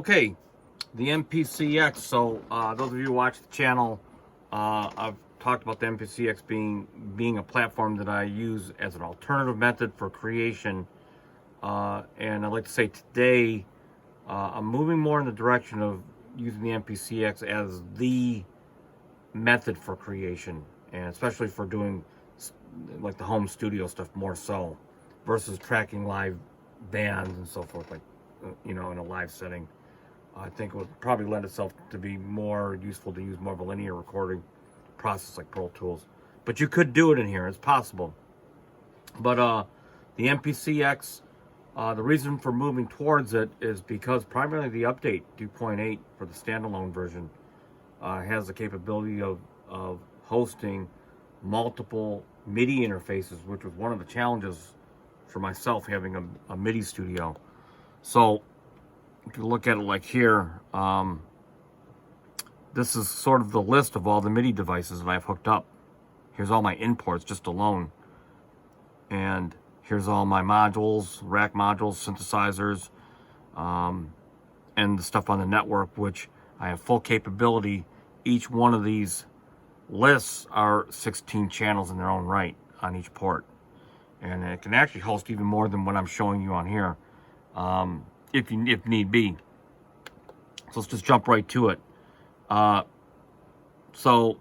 Okay, the MPC X. So those of you who watch the channel, I've talked about the MPC X being a platform that I use as an alternative method for creation. And I'd like to say today, I'm moving more in the direction of using the MPC X as the method for creation, and especially for doing like the home studio stuff more so, versus tracking live bands and so forth, like in a live setting. I think it would probably lend itself to be more useful to use more of a linear recording process like Pro Tools. But you could do it in here, it's possible. But the MPC X, the reason for moving towards it is because primarily the update 2.8 for the standalone version has the capability of hosting multiple MIDI interfaces, which was one of the challenges for myself having a MIDI studio. So if you look at it like here, this is sort of the list of all the MIDI devices that I've hooked up. Here's all my imports just alone. And here's all my modules, rack modules, synthesizers, and the stuff on the network, which I have full capability. Each one of these lists are 16 channels in their own right on each port. And it can actually host even more than what I'm showing you on here, if need be. So let's just jump right to it. So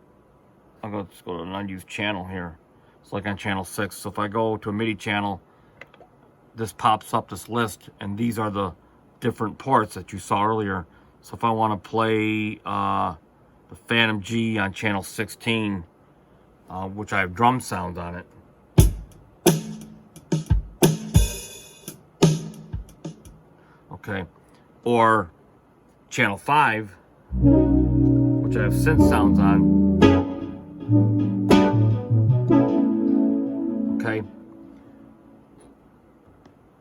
I'm going to just go to an unused channel here. It's like on channel 6. So if I go to a MIDI channel, this pops up, this list, and these are the different ports that you saw earlier. So if I want to play the Phantom G on channel 16, which I have drum sounds on it. Okay, or channel 5, which I have synth sounds on. Okay,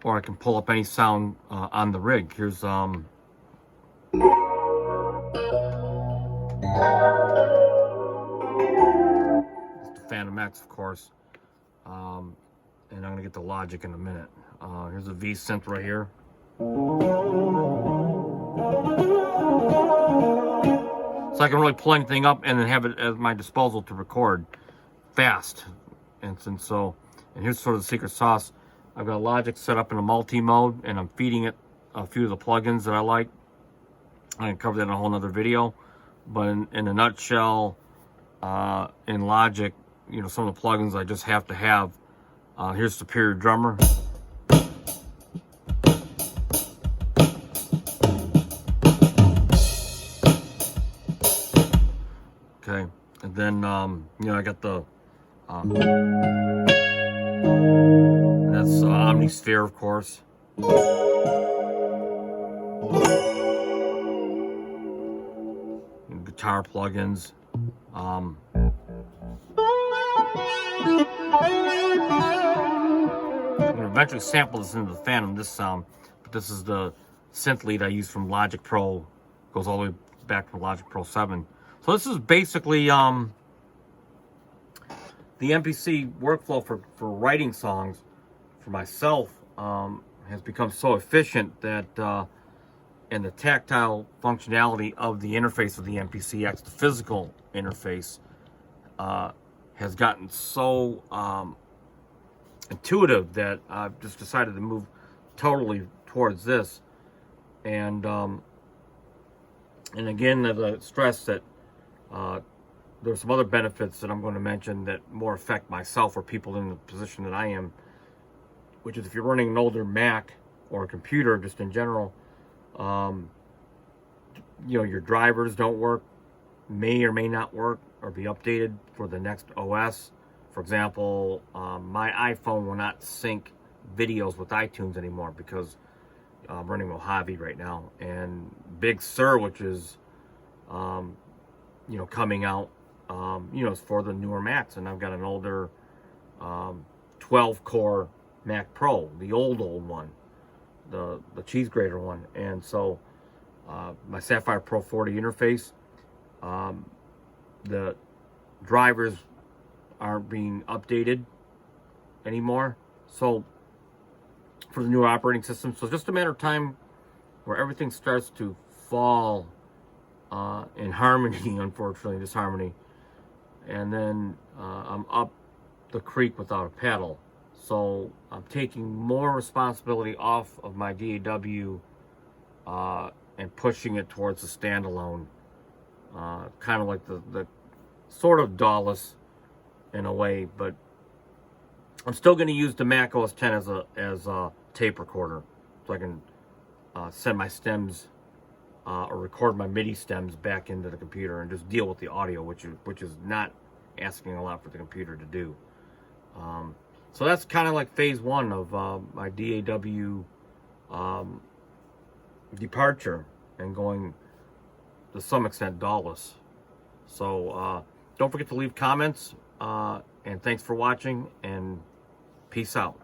or I can pull up any sound on the rig. Here's the Phantom X, of course, and I'm gonna get the Logic in a minute. Here's a V synth right here. So I can really pull anything up and then have it at my disposal to record fast. And here's sort of the secret sauce. I've got Logic set up in a multi-mode, and I'm feeding it a few of the plugins that I like. I can cover that in a whole nother video. But in a nutshell, in Logic, some of the plugins I just have to have. Here's Superior Drummer. Okay, and then I got the that's Omnisphere, of course. And guitar plugins. I'm gonna eventually sample this into the Phantom, this sound, but this is the synth lead I use from Logic Pro. Goes all the way back from Logic Pro 7. So this is basically the MPC workflow for writing songs for myself has become so efficient that and the tactile functionality of the interface of the MPC X, the physical interface, has gotten so intuitive that I've just decided to move totally towards this. And again, as I stress that there's some other benefits that I'm going to mention that more affect myself or people in the position that I am, which is if you're running an older Mac or a computer, just in general, your drivers don't work, may or may not work or be updated for the next OS. For example, my iPhone will not sync videos with iTunes anymore because I'm running Mojave right now, and Big Sur, which is coming out, it's for the newer Macs, and I've got an older 12-core Mac Pro, the old one, the cheese grater one, and so my Sapphire Pro 40 interface, the drivers aren't being updated anymore, so for the new operating system, so just a matter of time where everything starts to fall in harmony, unfortunately, disharmony. And then I'm up the creek without a pedal. So I'm taking more responsibility off of my DAW and pushing it towards the standalone. Kind of like the sort of DAW-Less in a way, but I'm still going to use the Mac OS X as a tape recorder, so I can send my stems or record my MIDI stems back into the computer and just deal with the audio, which is not asking a lot for the computer to do. So that's kind of like phase one of my DAW departure and going to some extent DAW-Less. So don't forget to leave comments, and thanks for watching, and peace out.